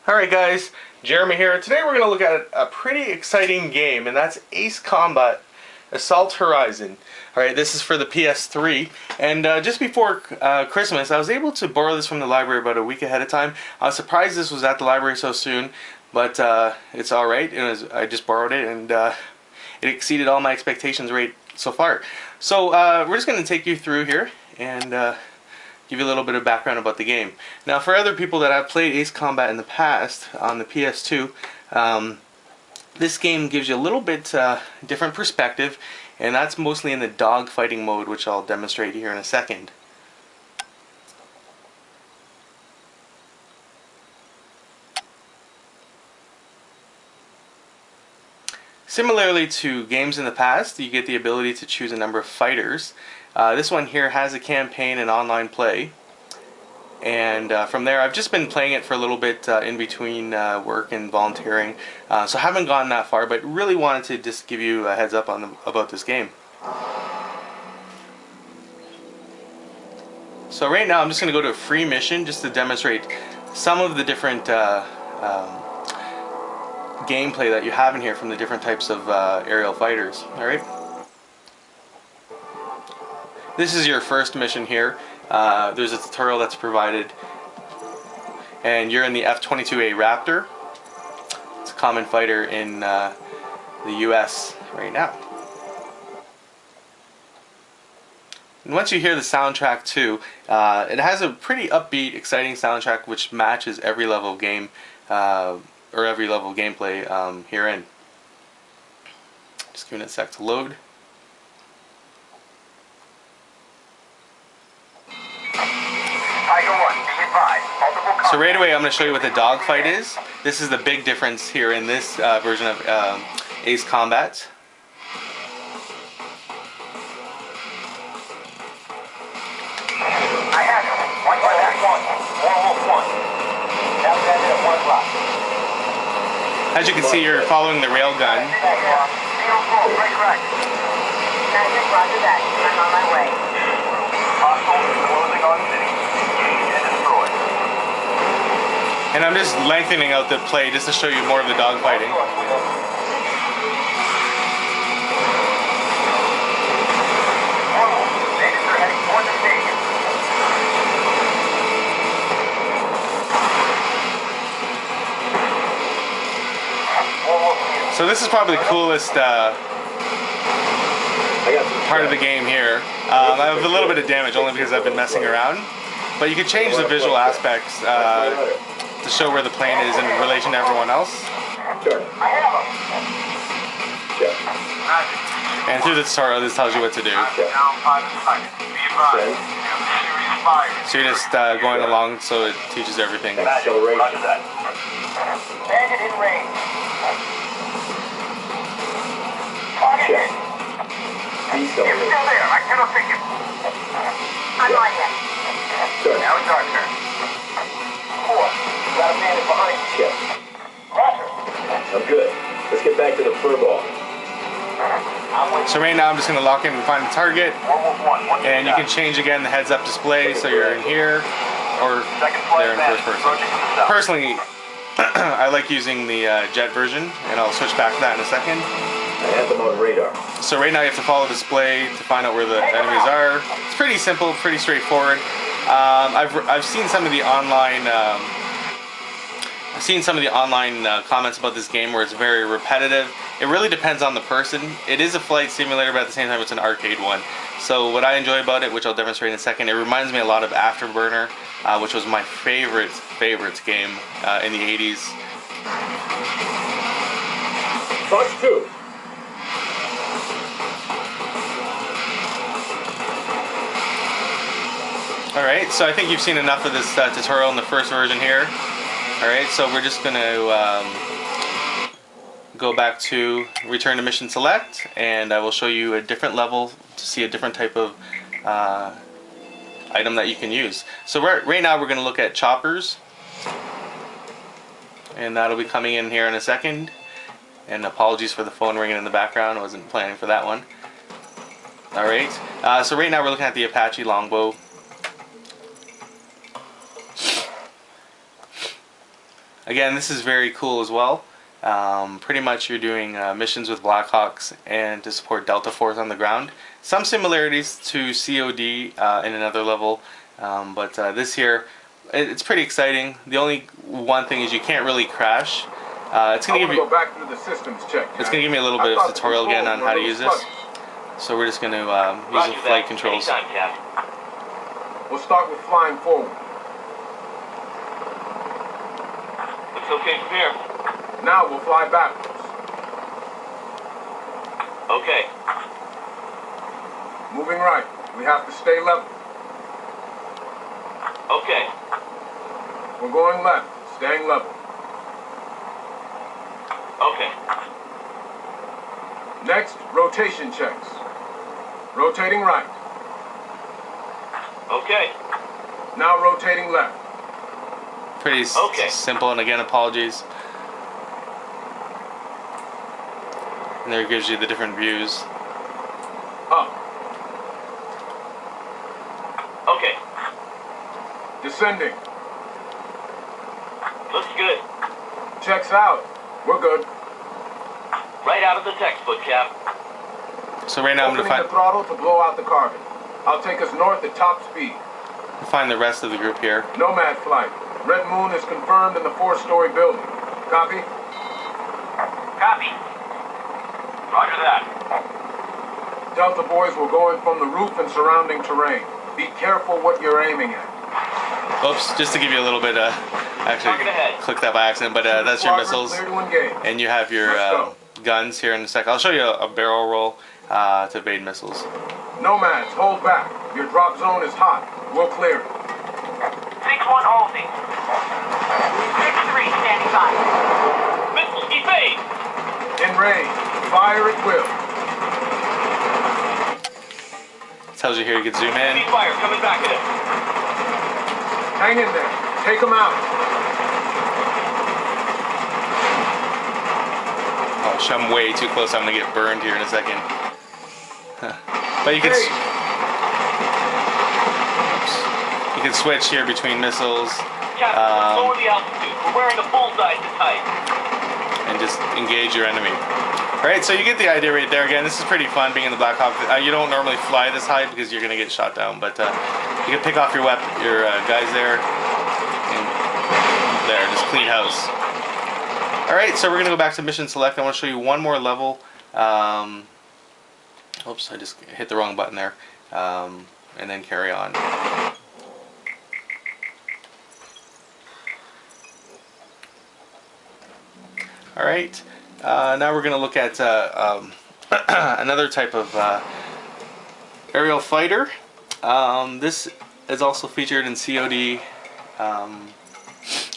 Alright guys, Jeremy here. Today we're going to look at a pretty exciting game, and that's Ace Combat Assault Horizon. Alright, this is for the PS3, and just before Christmas I was able to borrow this from the library about a week ahead of time. I was surprised this was at the library so soon, but it's alright. I just borrowed it, and it exceeded all my expectations right so far. So we're just going to take you through here and give you a little bit of background about the game. Now, for other people that have played Ace Combat in the past on the PS2, this game gives you a little bit different perspective, and that's mostly in the dog fighting mode, which I'll demonstrate here in a second. Similarly to games in the past, you get the ability to choose a number of fighters. This one here has a campaign and online play, and from there I've just been playing it for a little bit in between work and volunteering, so I haven't gone that far, but really wanted to just give you a heads up on about this game. So right now I'm just going to go to a free mission just to demonstrate some of the different gameplay that you have in here from the different types of aerial fighters. Alright? This is your first mission here. There's a tutorial that's provided, and you're in the F-14a Raptor. It's a common fighter in the US right now. And once you hear the soundtrack too, it has a pretty upbeat, exciting soundtrack which matches every level of game, or every level of gameplay herein. Just giving it a sec to load. So right away I'm going to show you what the dogfight is. This is the big difference here in this version of Ace Combat. As you can see, you're following the railgun. And I'm just lengthening out the play just to show you more of the dogfighting. So this is probably the coolest part of the game here. I have a little bit of damage only because I've been messing around, but you can change the visual aspects to show where the plane is in relation to everyone else. And through the tutorial, this tells you what to do. So you're just going along, so it teaches everything. He's still there. I cannot take him. I'm not yet. Good. Now it's our turn. 4. Got a man behind you. Chip. Roger. I'm good. Let's get back to the fur ball. So right now I'm just going to lock in and find the target. And you can change again the heads up display, so you're in here or there in first person. Personally, I like using the jet version, and I'll switch back to that in a second. I have them on radar. So right now you have to follow display to find out where the enemies are. It's pretty simple, pretty straightforward. I've seen some of the online comments about this game where it's very repetitive. It really depends on the person. It is a flight simulator, but at the same time it's an arcade one. So what I enjoy about it, which I'll demonstrate in a second, it reminds me a lot of Afterburner, which was my favorite game in the 80s. Touch 2. Alright, so I think you've seen enough of this tutorial in the first version here. Alright, so we're just going to go back to return to mission select, and I will show you a different level to see a different type of item that you can use. So right now we're going to look at choppers, and that'll be coming in here in a second. And apologies for the phone ringing in the background, I wasn't planning for that one. Alright, so right now we're looking at the Apache longbow. Again, this is very cool as well. Pretty much you're doing missions with Blackhawks and to support Delta Force on the ground. Some similarities to COD in another level, but this here, it's pretty exciting. The only one thing is you can't really crash. It's gonna give you. Go back through the systems check. It's gonna give me a little bit of tutorial again on how to use this. So we're just gonna use the flight controls. We'll start with flying forward. Looks okay from here. Now we'll fly backwards. Okay. Moving right. We have to stay level. Okay. We're going left. Staying level. Okay. Next, rotation checks. Rotating right. Okay. Now rotating left. Pretty simple, and again, apologies. And there it gives you the different views. Up. Okay. Descending. Looks good. Checks out. We're good. Right out of the textbook, Cap. So right now I'm Opening gonna the throttle to blow out the carbon. I'll take us north at top speed. find the rest of the group here. Nomad flight. Red Moon is confirmed in the 4-story building. Copy? Copy. Roger that. Delta boys will go in from the roof and surrounding terrain. Be careful what you're aiming at. Oops, just to give you a little bit, actually Target ahead. clicked that by accident, but that's your missiles. Clear to engage. And you have your guns here in a sec. I'll show you a barrel roll to evade missiles. Nomads, hold back. Your drop zone is hot. We'll clear it. 6-1 holding. 6-3 standing by. Missiles evade. In range. Fire at will. Tells you here you can zoom in. See fire coming back at us. Hang in there. Take them out. Oh, I'm way too close. I'm gonna get burned here in a second. But you can you can switch here between missiles Captain, we're lower the altitude. We're wearing a bullseye to tight. and just engage your enemy. Alright, so you get the idea right there. Again, this is pretty fun being in the Black Hawk. You don't normally fly this high because you're gonna get shot down, but you can pick off your guys there, and there, just clean house. Alright, so we're gonna go back to mission select. I want to show you one more level. Oops, I just hit the wrong button there. And then carry on. Alright, now we're going to look at another type of aerial fighter. This is also featured in COD, and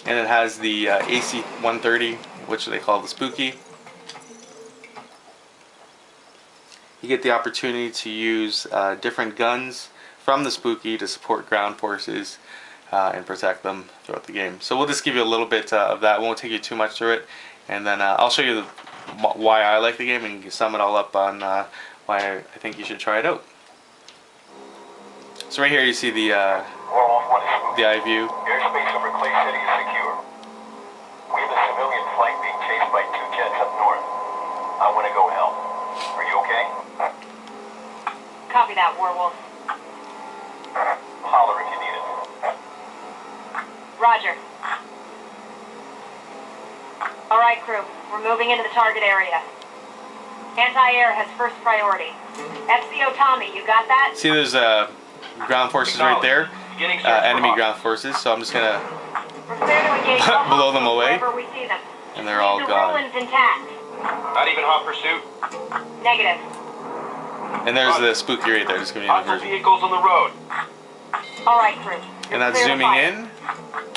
it has the AC-130, which they call the Spooky. You get the opportunity to use different guns from the Spooky to support ground forces and protect them throughout the game. So we'll just give you a little bit of that. We won't take you too much through it, and then I'll show you why I like the game and sum it all up on why I think you should try it out. So right here you see the eye view. Airspace over Clay City is secure. We have a civilian flight being chased by 2 jets up north. I want to go help. Are you okay? Copy that, Werewolf. Holler if you need it. Roger. All right, crew. We're moving into the target area. Anti-air has first priority. FCO Tommy, you got that? See there's ground forces right there, enemy ground forces, so I'm just going to We're clear to engage blow them away, wherever we see them. and they're all the gone. ruins intact. Not even hot pursuit. Negative. And there's the Spooky right there, just giving you the Hostile version. vehicles on the road. All right, crew. And that's Clear to zooming fire. in,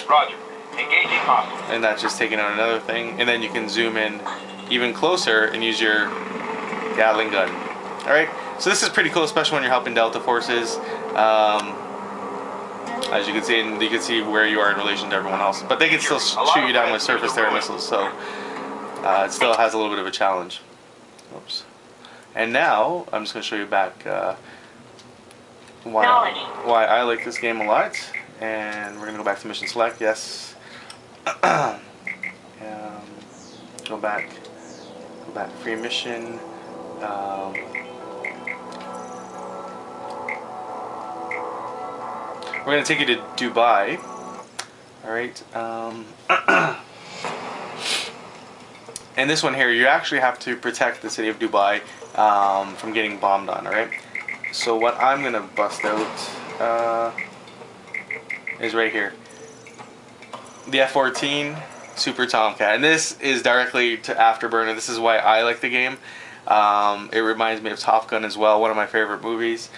Roger. Engaging hostiles. and that's just taking out another thing, and then you can zoom in even closer and use your Gatling gun. Alright, so this is pretty cool, especially when you're helping Delta forces. As you can see, and you can see where you are in relation to everyone else. But they can still shoot you down with surface-to-air missiles, so it still has a little bit of a challenge. Oops. And now, I'm just going to show you back why I like this game a lot. And we're going to go back to mission select, yes. back. Go back. Free mission. We're gonna take you to Dubai. All right. And this one here, you actually have to protect the city of Dubai from getting bombed on. All right. So what I'm gonna bust out is right here. The F-14 Super Tomcat, and this is directly to Afterburner. This is why I like the game. It reminds me of Top Gun as well, one of my favorite movies.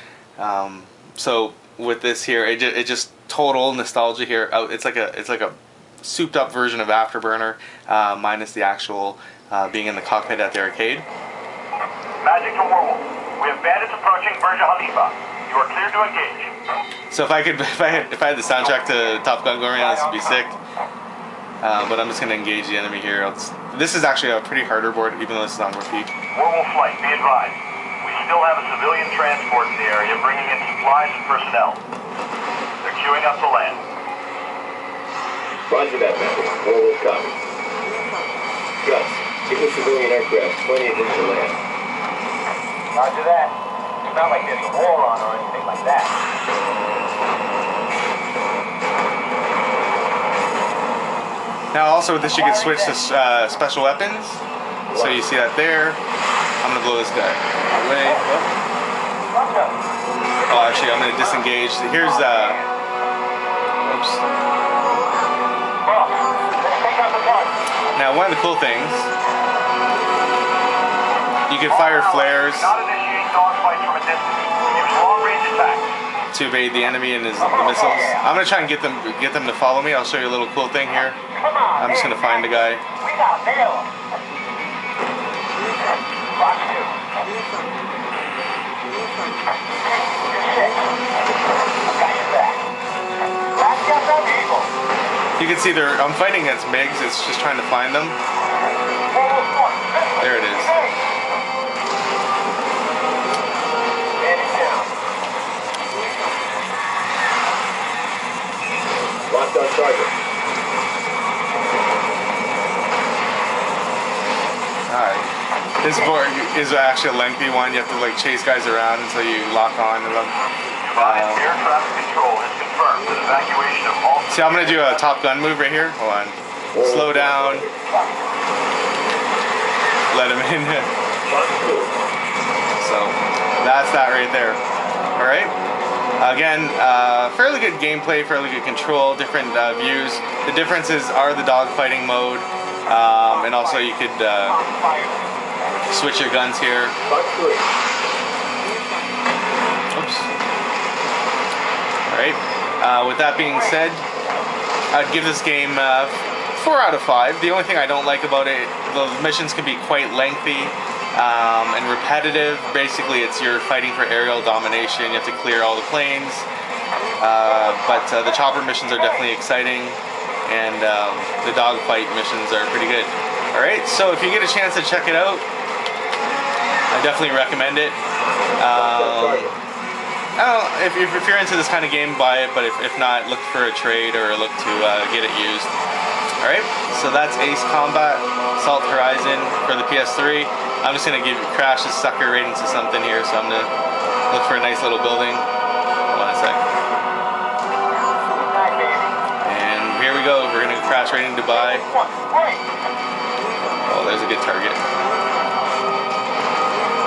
So with this here, it just total nostalgia here. It's like a souped up version of Afterburner, minus the actual being in the cockpit at the arcade. Magic to Warwolf. We have bandits approaching Burj Khalifa. You are clear to engage. So if I had the soundtrack to Top Gun going on, this would be sick. But I'm just gonna engage the enemy here. This is actually a pretty harder board, even though this is on repeat. Warwolf flight, be advised. We still have a civilian transport in the area bringing in supplies and personnel. They're queuing up to land. Roger that, Magic. Warwolf copy. Gus, give the civilian aircraft plenty of room to land. Roger that. It's not like there's a war on or anything like that. Now also with this you can switch to special weapons. So you see that there. I'm going to blow this guy away. Oh, actually I'm going to disengage. Here's oops. Now one of the cool things, you can fire flares Not initiate dogfights from a distance. Use long-range attacks. to evade the enemy and the missiles. I'm gonna try and get them to follow me. I'll show you a little cool thing here. I'm just gonna find the guy. We gotta nail him. Box 2. Got your back. Back up that eagle. You can see I'm fighting against MiGs. It's just trying to find them. There it is. Locked on target. Alright. This board is actually a lengthy one. You have to like chase guys around until you lock on to them. Air traffic control has confirmed an evacuation of all. See, I'm gonna do a Top Gun move right here. Hold on. Slow down. Let him in. So that's that right there. All right. Again, fairly good gameplay, fairly good control, different views. The differences are the dogfighting mode, and also you could switch your guns here. Oops. All right. With that being said, I'd give this game 4 out of 5. The only thing I don't like about it, the missions can be quite lengthy and repetitive. Basically, you're fighting for aerial domination. You have to clear all the planes. But the chopper missions are definitely exciting, and the dogfight missions are pretty good. All right, so if you get a chance to check it out, I definitely recommend it. If you're into this kind of game, buy it, but if not, look for a trade or look to get it used. Alright, so that's Ace Combat Assault Horizon for the PS3. I'm just going to crash this sucker right into something here, so I'm going to look for a nice little building. Hold on a sec. And here we go, we're going to crash right into Dubai. Oh, there's a good target.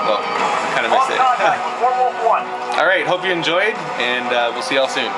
Well, I kind of missed it. Alright, hope you enjoyed, and we'll see y'all soon.